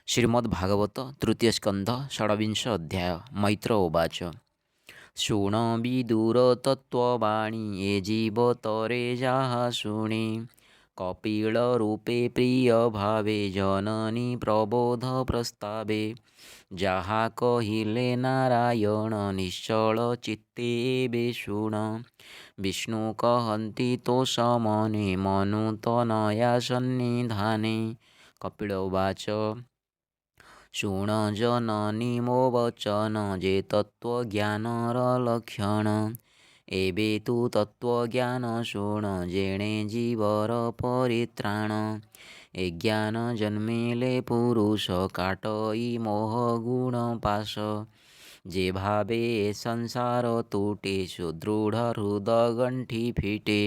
श्रीमद्भागवत तृतीय स्कंध षड्विंश अध्याय मैत्र उवाच शृण विदुर तत्त्ववाणी ये जीवतरे जाः शृणे कपिलरूपे प्रियभावे जननी प्रबोध प्रस्तावे ଯାହା କହିଲେ ନାରାୟଣ ନିଶ୍ଚଳ ଚିତ୍ତେ ଏବେ ଶୁଣ ବିଷ୍ଣୁ କହନ୍ତି ତୋ ସମନେ ମନୁ ତନୟା ସନ୍ନିଧାନେ। କପିଳ ଉବାଚ ଶୁଣ ଜନନୀ ମୋ ବଚନ ଯେ ତତ୍ତ୍ୱଜ୍ଞାନର ଲକ୍ଷଣ ଏବେ ତୁ ତତ୍ତ୍ୱଜ୍ଞାନ ଶୁଣ ଯେଣେ ଜୀବର ପରିତ୍ରାଣ ଏ ଜ୍ଞାନ ଜନ୍ମିଲେ ପୁରୁଷ କାଟଇ ମୋହ ଗୁଣ ପାଶ ଯେ ଭାବେ ଏ ସଂସାର ତୁଟେ ସୁଦୃଢ଼ ହୃଦ ଗଣ୍ଠି ଫିଟେ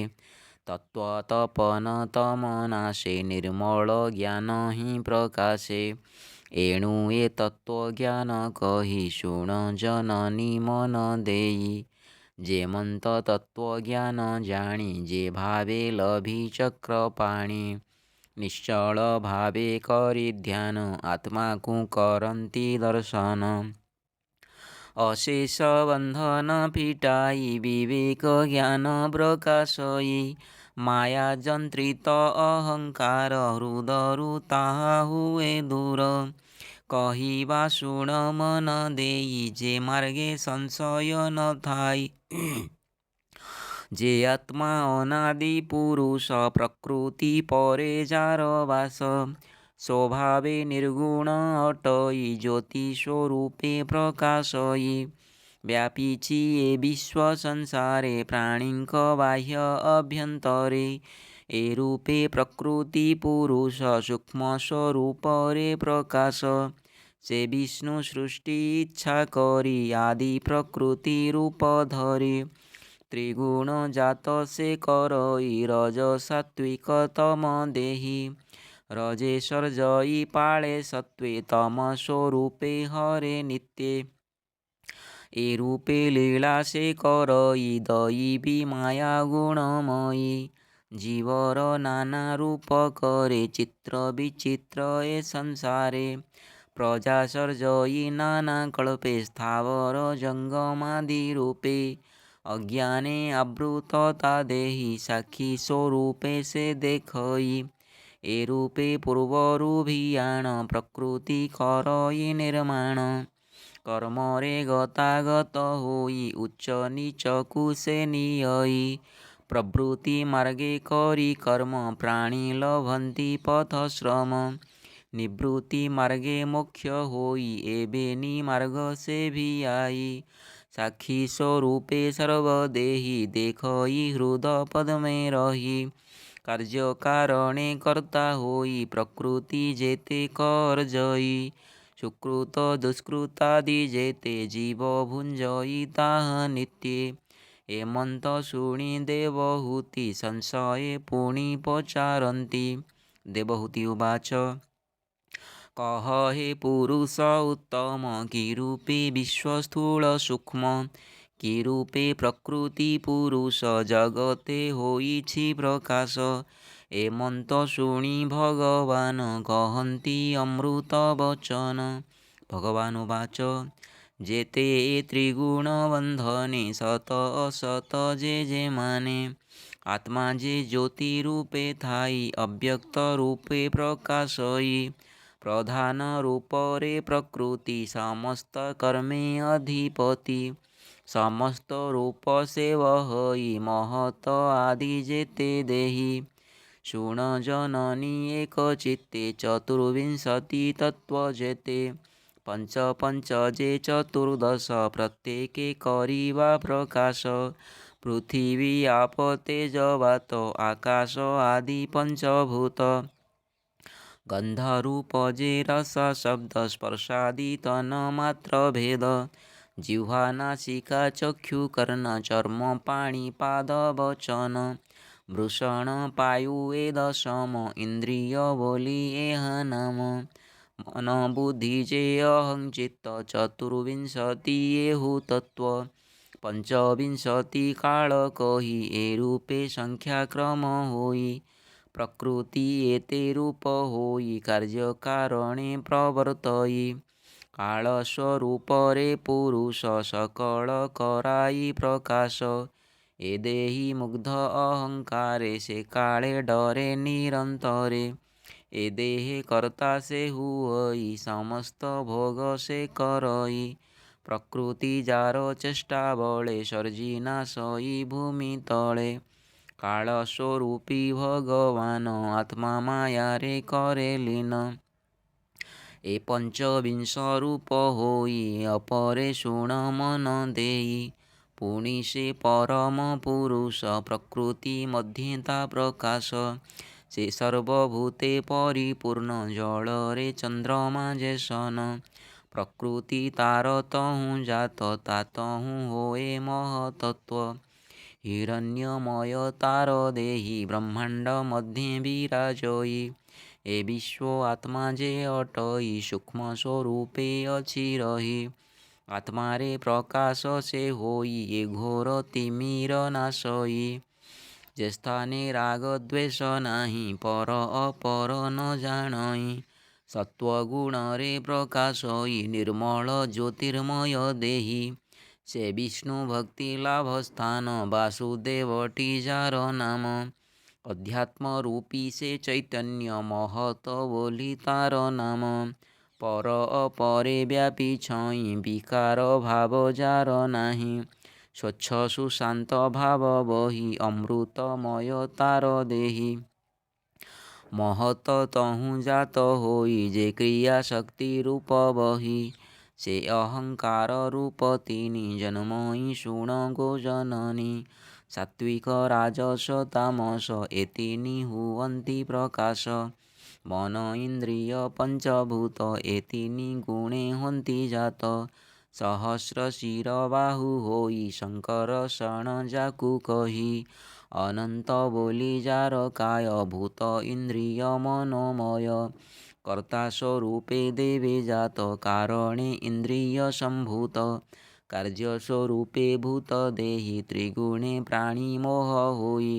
ତତ୍ତ୍ୱତପନ ତମ ନାଶେ ନିର୍ମଳ ଜ୍ଞାନ ହିଁ ପ୍ରକାଶେ ଏଣୁ ଏ ତତ୍ତ୍ୱଜ୍ଞାନ କହି ଶୁଣ ଜନନୀ ମନ ଦେଇ ଯେମନ୍ତ ତତ୍ତ୍ୱଜ୍ଞାନ ଜାଣି ଯେ ଭାବେ ଲଭି ଚକ୍ରପାଣି ନିଶ୍ଚଳ ଭାବେ କରି ଧ୍ୟାନ ଆତ୍ମାକୁ କରନ୍ତି ଦର୍ଶନ ଅଶେଷ ବନ୍ଧନ ଫିଟାଇ ବିବେକ ଜ୍ଞାନ ପ୍ରକାଶଇ ମାୟା ଯନ୍ତ୍ରିତ ଅହଙ୍କାର ହୃଦରୁ ତାହା ହୁଏ ଦୂର କହିବା ଶୁଣ ମନ ଦେଇ ଯେ ମାର୍ଗେ ସଂଶୟ ନ ଥାଇ ଯେ ଆତ୍ମା ଅନାଦି ପୁରୁଷ ପ୍ରକୃତି ପରେ ଯାର ବାସ ସ୍ୱଭାବେ ନିର୍ଗୁଣ ଅଟଇ ଜ୍ୟୋତି ସ୍ୱରୂପେ ପ୍ରକାଶଇ ବ୍ୟାପିଛି ଏ ବିଶ୍ୱ ସଂସାରେ ପ୍ରାଣୀଙ୍କ ବାହ୍ୟ ଅଭ୍ୟନ୍ତରେ ଏ ରୂପେ ପ୍ରକୃତି ପୁରୁଷ ସୂକ୍ଷ୍ମ ସ୍ୱରୂପରେ ପ୍ରକାଶ ସେ ବିଷ୍ଣୁ ସୃଷ୍ଟି ଇଚ୍ଛା କରି ଆଦି ପ୍ରକୃତି ରୂପ ଧରି ତ୍ରିଗୁଣ ଜାତ ସେ କରଇ ରଜ ସାତ୍ವಿକ ତମ ଦେହି ରଜେ ସର୍ଜଇ ପାଳେ ସତ୍ୱେ ତମ ସ୍ୱରୂପେ ହରେ ନିତ୍ୟେ ଏ ରୂପେ ଲୀଳା ସେ କରଇ ଦଇବି ମାୟା ଗୁଣମୟୀ ଜୀବର ନାନା ରୂପ करे ଚିତ୍ର ବିଚିତ୍ର ଏ ସଂସାରେ ପ୍ରଜା ସର୍ଜଇ ନାନା କଳ୍ପେ ସ୍ଥାବର ଜଙ୍ଗମାଦି ରୂପେ ଅଜ୍ଞାନେ ଆବୃତ ତା ଦେହି ସାକ୍ଷୀ ସ୍ୱରୂପେ ସେ ଦେଖଇ ଏ ରୂପେ ପୂର୍ବରୁ ଭିଆଣ ପ୍ରକୃତି କରଇ ନିର୍ମାଣ କର୍ମରେ ଗତାଗତ ହୋଇ ଉଚ୍ଚ ନୀଚକୁ ସେ ନିୟଇ ପ୍ରବୃତ୍ତି ମାର୍ଗେ କରି କର୍ମ ପ୍ରାଣୀ ଲଭନ୍ତି ପଥ ଶ୍ରମ ନିବୃତ୍ତି ମାର୍ଗେ ମୋକ୍ଷ ହୋଇ ଏବେ ନିମାର୍ଗ ସେ ଭିଆଇ ସାକ୍ଷୀ ସ୍ୱରୂପେ ସର୍ବଦେହି ଦେଖଇ ହୃଦ ପଦ୍ମେ ରହି କାର୍ଯ୍ୟ କାରଣେ କର୍ତ୍ତା ହୋଇ ପ୍ରକୃତି ଯେତେ କର୍ଜଇ ସୁକୃତ ଦୁଷ୍କୃତାଦି ଯେତେ ଜୀବ ଭୁଞ୍ଜଇ ତାହା ନିତ୍ୟେ ଏମନ୍ତ ଶୁଣି ଦେବହୂତି ସଂଶୟେ ପୁଣି ପଚାରନ୍ତି। ଦେବହୂତି ଉବାଚ କହ ହେ ପୁରୁଷ ଉତ୍ତମ କି ରୂପେ ବିଶ୍ୱ ସ୍ଥୂଳ ସୂକ୍ଷ୍ମ କି ରୂପେ ପ୍ରକୃତି ପୁରୁଷ ଜଗତେ ହୋଇଛି ପ୍ରକାଶ ଏମନ୍ତ ଶୁଣି ଭଗବାନ କହନ୍ତି ଅମୃତ ବଚନ। ଭଗବାନ ଉବାଚ ଯେତେ ଏ ତ୍ରିଗୁଣ ବନ୍ଧନେ ସତ ଅସତ ଯେ ମାନେ ଆତ୍ମା ଯେ ଜ୍ୟୋତି ରୂପେ ଥାଇ ଅବ୍ୟକ୍ତ ରୂପେ ପ୍ରକାଶଇ ପ୍ରଧାନ ରୂପରେ ପ୍ରକୃତି ସମସ୍ତ କର୍ମେ ଅଧିପତି ସମସ୍ତ ରୂପ ସେ ବହଇ ମହତ ଆଦି ଯେତେ ଦେହି ଶୁଣ ଜନନୀ ଏକ ଚିତ୍ତେ ଚତୁର୍ବିଂଶତି ତତ୍ତ୍ୱ ଯେତେ ପଞ୍ଚ ପଞ୍ଚ ଯେ ଚତୁର୍ଦଶ ପ୍ରତ୍ୟେକେ କରିବା ପ୍ରକାଶ ପୃଥିବୀ ଆପ ତେଜ ବାତ ଆକାଶ ଆଦି ପଞ୍ଚଭୂତ ଗନ୍ଧ ରୂପ ଯେ ରସ ଶବ୍ଦ ସ୍ପର୍ଶାଦି ତନ ମାତ୍ର ଭେଦ ଜିହ୍ୱା ନାସିକା ଚକ୍ଷୁ କର୍ଣ୍ଣ ଚର୍ମ ପାଣି ପାଦ ବଚନ ବୃଷଣ ପାୟୁ ଏ ଦଶମ ଇନ୍ଦ୍ରିୟ ବୋଲି ଏହା ନାମ ମନ ବୁଦ୍ଧି ଯେ ଅହଂ ଚିତ୍ତ ଚତୁର୍ବିଂଶତି ଏହୁ ତତ୍ତ୍ୱ ପଞ୍ଚବିଂଶତି କାଳ କହି ଏ ରୂପେ ସଂଖ୍ୟାକ୍ରମ ହୋଇ ପ୍ରକୃତି ଏତେ ରୂପ ହୋଇ କାର୍ଯ୍ୟ କାରଣେ ପ୍ରବର୍ତ୍ତଇ। କାଳ ସ୍ୱରୂପରେ ପୁରୁଷ ସକଳ କରାଇ ପ୍ରକାଶ। ଏ ଦେହି ମୁଗ୍ଧ ଅହଙ୍କାରେ ସେ କାଳେ ଡରେ ନିରନ୍ତରେ। ଏ ଦେହେ କର୍ତ୍ତା ସେ ହୁଅଇ ସମସ୍ତ ଭୋଗ ସେ କରଇ। ପ୍ରକୃତି ଯାର ଚେଷ୍ଟା ବଳେ ସର୍ଜି ନାଶଇ ଭୂମି ତଳେ। କାଳ ସ୍ୱରୂପୀ ଭଗବାନ ଆତ୍ମା ମାୟାରେ କରେ ଲୀନ। ଏ ପଞ୍ଚବିଂଶ ରୂପ ହୋଇ ଅପରେ ଶୁଣ ମନ ଦେଇ। ପୁଣି ସେ ପରମ ପୁରୁଷ ପ୍ରକୃତି ମଧ୍ୟେ ତା ପ୍ରକାଶ। ସେ ସର୍ବଭୂତେ ପରିପୂର୍ଣ୍ଣ ଜଳରେ ଚନ୍ଦ୍ରମା ଯେସନ। ପ୍ରକୃତି ତାର ତହୁଁ ଜାତ ତା ତହୁଁ ହୋଏ ମହତତ୍ୱ। ହିରଣ୍ୟମୟ ତାର ଦେହି ବ୍ରହ୍ମାଣ୍ଡ ମଧ୍ୟେ ବିରାଜଇ। ଏ ବିଶ୍ୱ ଆତ୍ମା ଯେ ଅଟଇ ସୂକ୍ଷ୍ମ ସ୍ୱରୂପେ ଅଛି ରହି। ଆତ୍ମାରେ ପ୍ରକାଶ ସେ ହୋଇ ଏ ଘୋର ତିମିର ନାଶଇ। ଯେ ସ୍ଥାନେ ରାଗ ଦ୍ୱେଷ ନାହିଁ ପର ଅପର ନ ଜାଣଇ। ସତ୍ୱଗୁଣରେ ପ୍ରକାଶଇ ନିର୍ମଳ ଜ୍ୟୋତିର୍ମୟ ଦେହି। ସେ ବିଷ୍ଣୁ ଭକ୍ତି ଲାଭ ସ୍ଥାନ ବାସୁଦେବଟି ଯାର ନାମ। ଅଧ୍ୟାତ୍ମ ରୂପୀ ସେ ଚୈତନ୍ୟ ମହତ ବୋଲି ତାର ନାମ। ପର ଅପରେ ବ୍ୟାପୀ ଛଇଁ ବିକାର ଭାବ ଯାର ନାହିଁ। ସ୍ୱଚ୍ଛ ସୁଶାନ୍ତ ଭାବ ବହି ଅମୃତମୟ ତାର ଦେହି। ମହତ ତହୁଁ ଜାତ ହୋଇ ଯେ କ୍ରିୟା ଶକ୍ତି ରୂପ ବହି। ସେ ଅହଙ୍କାର ରୂପ ତିନି ଜନ୍ମଇ ଶୁଣ ଗୋ ଜନନୀ। ସାତ୍ୱିକ ରାଜସ ତାମସ ଏ ତିନି ହୁଅନ୍ତି ପ୍ରକାଶ। ମନ ଇନ୍ଦ୍ରିୟ ପଞ୍ଚଭୂତ ଏ ତିନି ଗୁଣେ ହନ୍ତି ଜାତ। ସହସ୍ର ଶିର ବାହୁ ହୋଇ ଶଙ୍କର ଶରଣ ଯାକୁ କହି। ଅନନ୍ତ ବୋଲି ଯାର କାୟ ଭୂତ ଇନ୍ଦ୍ରିୟ ମନୋମୟ। କର୍ତ୍ତା ସ୍ୱରୂପେ ଦେବେ ଜାତ କାରଣେ ଇନ୍ଦ୍ରିୟ ସମ୍ଭୂତ। କାର୍ଯ୍ୟ ସ୍ୱରୂପେ ଭୂତ ଦେହି ତ୍ରିଗୁଣେ ପ୍ରାଣୀ ମୋହ ହୋଇ।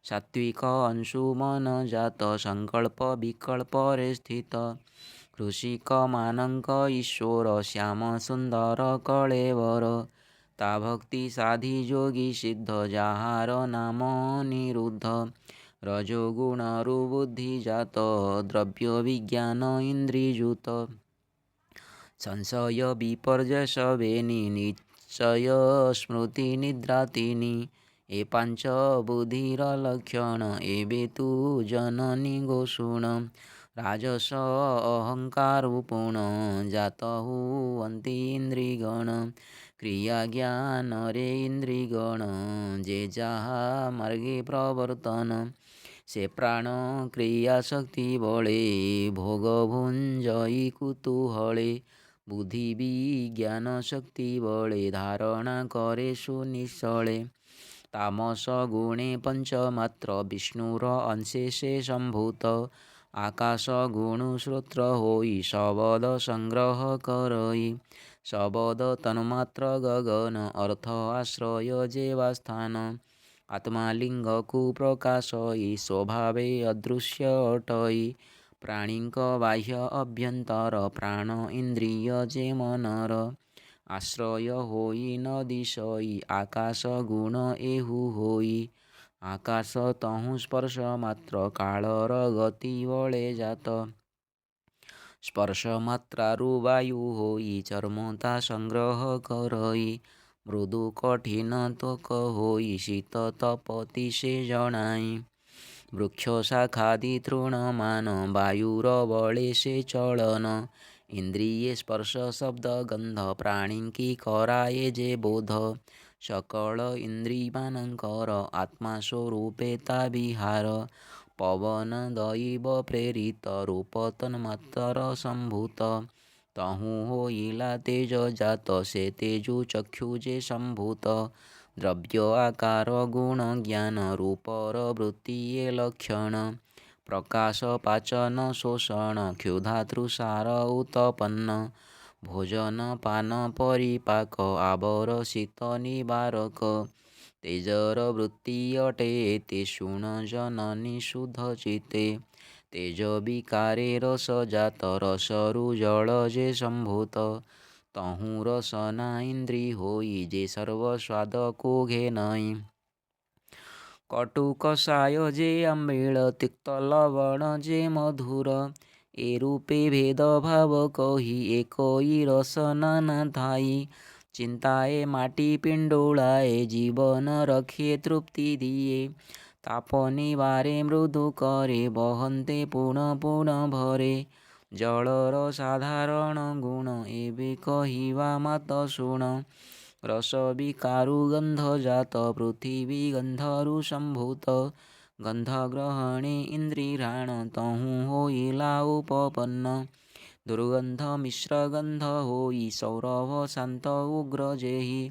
ସାତ୍ୱିକ ଅଂଶୁ ମନ ଜାତ ସଂକଳ୍ପ ବିକଳ୍ପରେ ସ୍ଥିତ। କୃଷିକମାନଙ୍କ ଈଶ୍ୱର ଶ୍ୟାମ ସୁନ୍ଦର କଳେବର। ତା ଭକ୍ତି ସାଧି ଯୋଗୀ ସିଦ୍ଧ ଯାହାର ନାମ ଅନିରୁଦ୍ଧ। ରଜୋଗୁଣରୁ ବୁଦ୍ଧି ଜାତ ଦ୍ରବ୍ୟ ବିଜ୍ଞାନ ଇନ୍ଦ୍ରିଯୁତ। ସଂଶୟ ବିପର୍ଯ୍ୟସ ବେନି ନିଶ୍ଚୟ ସ୍ମୃତି ନିଦ୍ରା ତିନି। ଏ ପାଞ୍ଚ ବୁଦ୍ଧିର ଲକ୍ଷଣ ଏବେ ତୁ ଜନନୀ ଗୋ ଶୁଣ। ରାଜସ ଅହଙ୍କାରୁ ପୁଣ ଜାତ ହୁଅନ୍ତି ଇନ୍ଦ୍ରିଗଣ। କ୍ରିୟା ଜ୍ଞାନରେ ଇନ୍ଦ୍ରିଗଣ ଯେ ଯାହା ମାର୍ଗେ ପ୍ରବର୍ତ୍ତନ। ସେ ପ୍ରାଣ କ୍ରିୟା ଶକ୍ତି ବଳେ ଭୋଗ ଭୁଞ୍ଜଇ କୁତୂହଳେ। ବୁଦ୍ଧି ବିଜ୍ଞାନ ଶକ୍ତି ବଳେ ଧାରଣା କରେ ସୁନିଶ୍ଚଳେ। ତାମସ ଗୁଣେ ପଞ୍ଚମାତ୍ର ବିଷ୍ଣୁର ଅଂଶେ ସେ ସମ୍ଭୂତ। ଆକାଶ ଗୁଣୁ ଶ୍ରୋତ୍ର ହୋଇ ଶବଦ ସଂଗ୍ରହ କରଇ। ଶବଦ ତନ୍ମାତ୍ର ଗଗନ ଅର୍ଥ ଆଶ୍ରୟ ଯେ ବା ସ୍ଥାନ। ଆତ୍ମା ଲିଙ୍ଗକୁ ପ୍ରକାଶଇ ସ୍ୱଭାବେ ଅଦୃଶ୍ୟ ଅଟଇ। ପ୍ରାଣୀଙ୍କ ବାହ୍ୟ ଅଭ୍ୟନ୍ତର ପ୍ରାଣ ଇନ୍ଦ୍ରିୟ ଯେ ମନର। ଆଶ୍ରୟ ହୋଇ ନଦିଶଇ ଆକାଶ ଗୁଣ ଏହୁ ହୋଇ। ଆକାଶ ତହୁଁ ସ୍ପର୍ଶ ମାତ୍ର କାଳର ଗତି ବଳେ ଜାତ। ସ୍ପର୍ଶ ମାତ୍ରାରୁ ବାୟୁ ହୋଇ ଚର୍ମ ତା ସଂଗ୍ରହ କରଇ। ମୃଦୁ କଠିନ ତ୍ୱକ ହୋଇ ଶୀତ ତପତି ସେ ଜଣାଇ। ବୃକ୍ଷ ଶାଖାଦି ତୃଣମାନ ବାୟୁର ବଳେ ସେ ଚଳନ। ଇନ୍ଦ୍ରିଏ ସ୍ପର୍ଶ ଶବ୍ଦ ଗନ୍ଧ ପ୍ରାଣୀଙ୍କି କରାଏ ଯେ ବୋଧ। ସକଳ ଇନ୍ଦ୍ରିମାନଙ୍କର ଆତ୍ମା ସ୍ୱରୂପେ ତା ବିହାର। ପବନ ଦଇବ ପ୍ରେରିତ ରୂପ ତନ୍ମାତ୍ର ସମ୍ଭୂତ। ତହୁଁ ହୋଇଲା ତେଜ ଜାତ ସେ ତେଜୁ ଚକ୍ଷୁ ଯେ ସମ୍ଭୂତ। ଦ୍ରବ୍ୟ ଆକାର ଗୁଣ ଜ୍ଞାନ ରୂପର ବୃତ୍ତି ଏ ଲକ୍ଷଣ। ପ୍ରକାଶ ପାଚନ ଶୋଷଣ କ୍ଷୁଧା ତୃଷାର ଉତପନ୍ନ। ଭୋଜନ ପାନ ପରିପାକ ଆବର ଶୀତ ନିବାରକ। ତେଜର ବୃତ୍ତି ଅଟେ ଏତେ ଶୁଣ ଜନନୀ ଶୁଦ୍ଧ ଚିତେ। ତେଜ ବିକାରେ ରସ ଜାତ ରସରୁ ଜଳ ଯେ ସମ୍ଭୂତ। ତହୁଁ ରସନା ଇନ୍ଦ୍ରୀ ହୋଇ ଯେ ସର୍ବ ସ୍ୱାଦକୁ ଘେନଇ। କଟୁ କଷାୟ ଯେ ଆମ୍ବିଳ ତିକ୍ତ ଲବଣ ଯେ ମଧୁର। ଏ ରୂପେ ଭେଦଭାବ କହି ଏକଇ ରସ ନାନା ଥାଇ। ଚିନ୍ତାଏ ମାଟି ପିଣ୍ଡୁଳାଏ ଜୀବନ ରଖେ ତୃପ୍ତି ଦିଏ। ତାପ ନିବାରେ ମୃଦୁ କରେ ବହନ୍ତେ ପୁଣ ପୁଣ ଭରେ। ଜଳର ସାଧାରଣ ଗୁଣ ଏବେ କହିବା ମାତ ଶୁଣ। ରସ ବିକାରୁ ଗନ୍ଧ ଜାତ ପୃଥିବୀ ଗନ୍ଧରୁ ସମ୍ଭୂତ। ଗନ୍ଧ ଗ୍ରହଣେ ଇନ୍ଦ୍ରୀ ଘ୍ରାଣ ତହୁଁ ହୋଇଲା ଉପପନ୍ନ। ଦୁର୍ଗନ୍ଧ ମିଶ୍ର ଗନ୍ଧ ହୋଇ ସୌରଭ ଶାନ୍ତ ଉଗ୍ର ଯେହି।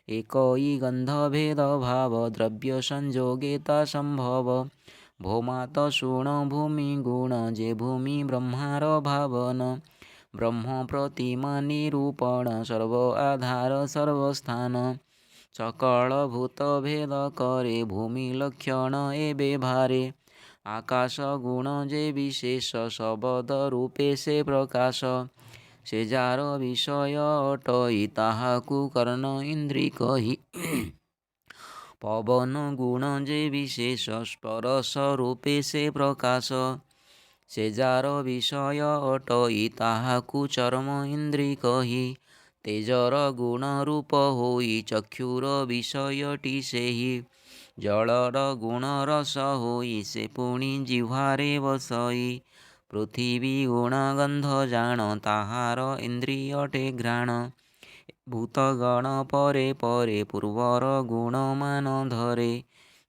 ଏକଇ ଗନ୍ଧ ଭେଦ ଭାବ ଦ୍ରବ୍ୟ ସଂଯୋଗେ ତା ସମ୍ଭବ। ଭୋମାତ ଶୁଣ ଭୂମି ଗୁଣ ଯେ ଭୂମି ବ୍ରହ୍ମାର ଭାବନ। ବ୍ରହ୍ମ ପ୍ରତିମା ନିରୂପଣ ସର୍ବ ଆଧାର ସର୍ବସ୍ଥାନ। ସକଳ ଭୂତ ଭେଦ କରେ ଭୂମି ଲକ୍ଷଣ ଏବେ ଭାରେ। ଆକାଶ ଗୁଣ ଯେ ବିଶେଷ ଶବଦ ରୂପେ ସେ ପ୍ରକାଶ। ସେ ଯାର ବିଷୟ ଅଟଇ ତାହାକୁ କର୍ଣ୍ଣ ଇନ୍ଦ୍ରୀ କହି। ପବନ ଗୁଣ ଯେ ବିଶେଷ ସ୍ପରଶ ରୂପେ ସେ ପ୍ରକାଶ। ସେ ଯାର ବିଷୟ ଅଟଇ ତାହାକୁ ଚର୍ମ ଇନ୍ଦ୍ରୀ କହି। ତେଜର ଗୁଣ ରୂପ ହୋଇ ଚକ୍ଷୁର ବିଷୟଟି ସେହି। ଜଳର ଗୁଣ ରସ ହୋଇ ସେ ପୁଣି ଜିହ୍ୱାରେ ବସଇ। ପୃଥିବୀ ଗୁଣ ଗନ୍ଧ ଜାଣ ତାହାର ଇନ୍ଦ୍ରୀ ଅଟେ ଘ୍ରାଣ। ଭୂତଗଣ ପରେ ପରେ ପୂର୍ବର ଗୁଣ ମାନ ଧରେ।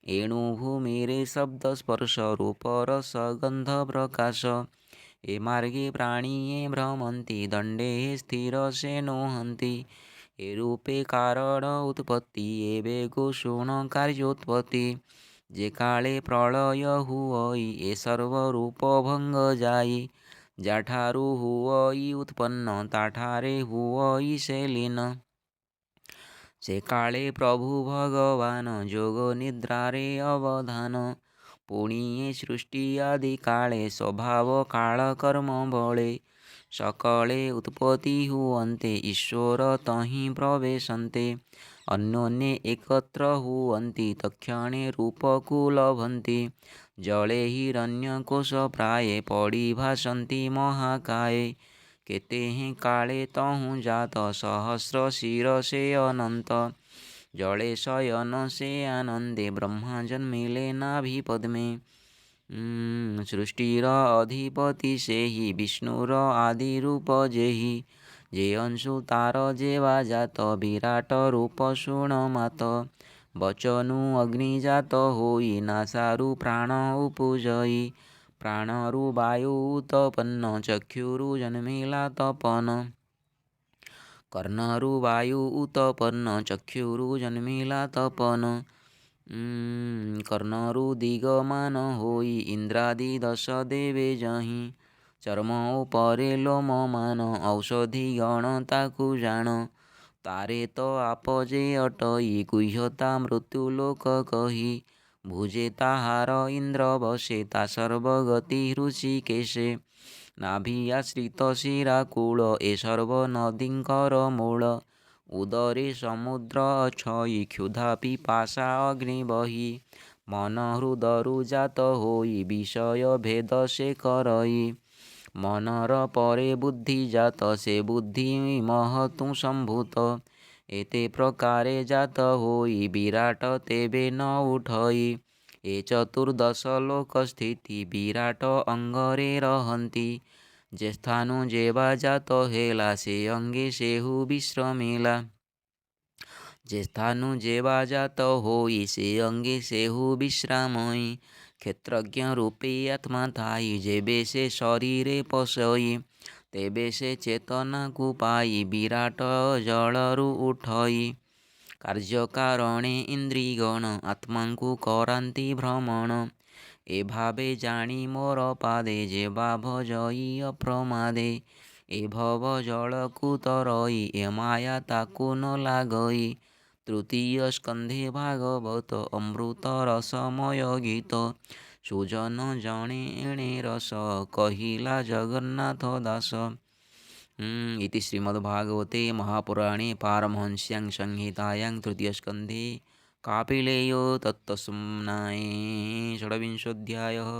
ଏଣୁ ଭୂମିରେ ଶବ୍ଦ ସ୍ପର୍ଶ ରୂପ ରସ ଗନ୍ଧ ପ୍ରକାଶ। ଏ ମାର୍ଗେ ପ୍ରାଣୀଏ ଭ୍ରମନ୍ତି ଦଣ୍ଡେ ସ୍ଥିର ସେ ନୁହନ୍ତି। ଏ ରୂପେ କାରଣ ଉତ୍ପତ୍ତି ଏବେ ଶୁଣ କାର୍ଯ୍ୟୋତ୍ପତ୍ତି। ଯେ କାଳେ ପ୍ରଳୟ ହୁଅଇ ଏ ସର୍ବ ରୂପ ଭଙ୍ଗ ଯାଇ। ଯାଠାରୁ ହୁଅଇ ଉତ୍ପନ୍ନ ତାଠାରେ ହୁଅଇ ସେ ଲୀନ। ସେ କାଳେ ପ୍ରଭୁ ଭଗବାନ ଯୋଗ ନିଦ୍ରାରେ ଅବଧାନ। ପୁଣି ଏ ସୃଷ୍ଟି ଆଦି କାଳେ ସ୍ୱଭାବ କାଳ କର୍ମ ବଳେ। ସକଳେ ଉତ୍ପତ୍ତି ହୁଅନ୍ତେ ଈଶ୍ୱର ତହିଁ ପ୍ରବେଶନ୍ତେ। ଅନ୍ୟୋନ୍ୟେ ଏକତ୍ର ହୁଅନ୍ତି ତକ୍ଷଣେ ରୂପକୁ ଲଭନ୍ତି। ଜଳେ ହିରଣ୍ୟକୋଶ ପ୍ରାୟେ ପଡ଼ି ଭାସନ୍ତି ମହାକାଏ। କେତେ ହେଁ କାଳେ ତହୁଁ ଜାତ ସହସ୍ର ଶିର ସେ ଅନନ୍ତ। ଜଳେ ଶୟନ ସେ ଆନନ୍ଦେ ବ୍ରହ୍ମା ଜନ୍ମିଲେ ନାଭି ପଦ୍ମେ। ସୃଷ୍ଟିର ଅଧିପତି ସେହି ବିଷ୍ଣୁର ଆଦି ରୂପ ଯେହି। ଯେ ଅଂଶୁ ତାର ଯେବା ଜାତ ବିରାଟ ରୂପ ଶୁଣ ମାତ। ବଚନୁ ଅଗ୍ନି ଜାତ ହୋଇ ନାସାରୁ ପ୍ରାଣ ଉପୁଜଇ। ପ୍ରାଣରୁ ବାୟୁ ଉତପନ୍ନ ଚକ୍ଷୁରୁ ଜନ୍ମିଲା ତପନ। କର୍ଣ୍ଣରୁ ବାୟୁ ଉତପନ୍ନ ଚକ୍ଷୁରୁ ଜନ୍ମିଲା ତପନ। କର୍ଣ୍ଣରୁ ଦିଗମାନ ହୋଇ ଇନ୍ଦ୍ରାଦି ଦଶ ଦେବେ ଯହିଁ। ଚର୍ମ ଉପରେ ଲୋମ ମାନ ଔଷଧି ଗଣ ତାକୁ ଜାଣ। ତାରେ ତ ଆପ ଯେ ଅଟଇ ଗୁହ୍ୟତା ମୃତ୍ୟୁ ଲୋକ କହି। ଭୁଜେ ତାହାର ଇନ୍ଦ୍ର ବସେ ତା ସର୍ବଗତି ହୃଷିକେଶେ। ନାଭି ଆଶ୍ରିତ ଶିରାକୂଳ ଏ ସର୍ବ ନଦୀଙ୍କର ମୂଳ। ଉଦରେ ସମୁଦ୍ର ଅଛଇ କ୍ଷୁଧା ପିପାସା ଅଗ୍ନି ବହି। ମନ ହୃଦରୁ ଜାତ ହୋଇ ବିଷୟ ଭେଦ ସେ କରଇ। ମନର ପରେ ବୁଦ୍ଧି ଜାତ ସେ ବୁଦ୍ଧି ମହତୁ ସମ୍ଭୂତ। ଏତେ ପ୍ରକାରେ ଜାତ ହୋଇ ବିରାଟ ତେବେ ନ ଉଠଇ। ଏ ଚତୁର୍ଦଶ ଲୋକ ସ୍ଥିତି ବିରାଟ ଅଙ୍ଗରେ ରହନ୍ତି। ଯେ ସ୍ଥାନୁ ଯେବା ଜାତ ହେଲା ସେ ଅଙ୍ଗେ ସେହୁ ବିଶ୍ରମିଲା। ଯେ ସ୍ଥାନୁ ଯେବା ଜାତ ହୋଇ ସେ ଅଙ୍ଗେ ସେହୁ ବିଶ୍ରାମଇ। କ୍ଷେତ୍ରଜ୍ଞ ରୂପେ ଆତ୍ମା ଥାଇ ଯେବେ ସେ ଶରୀରେ ପଶଇ। ତେବେ ସେ ଚେତନାକୁ ପାଇ ବିରାଟ ଜଳରୁ ଉଠଇ। କାର୍ଯ୍ୟକାରଣେ ଇନ୍ଦ୍ରିଗଣ ଆତ୍ମାଙ୍କୁ କରାନ୍ତି ଭ୍ରମଣ। ଏ ଭାବେ ଜାଣି ମୋର ପାଦେ ଯେବା ଭଜଇ ଅପ୍ରମାଦେ। ଏ ଭବ ଜଳକୁ ତରଇ ଏ ମାୟା ତାକୁ ନ ଲାଗଇ। ତୃତୀୟ ସ୍କନ୍ଧେ ଭାଗବତ ଅମୃତ ରସମୟ ଗୀତ। ସୁଜନ ଜଣେ ଏଣେ ରସ କହିଲା ଜଗନ୍ନାଥ ଦାସ। इति श्रीमद्भागवते महापुराणे पारमहंस्यां संहितायां तृतीयस्कन्धे कापिलेयो तत्त्वसंज्ञाये षड्विंशोऽध्यायः।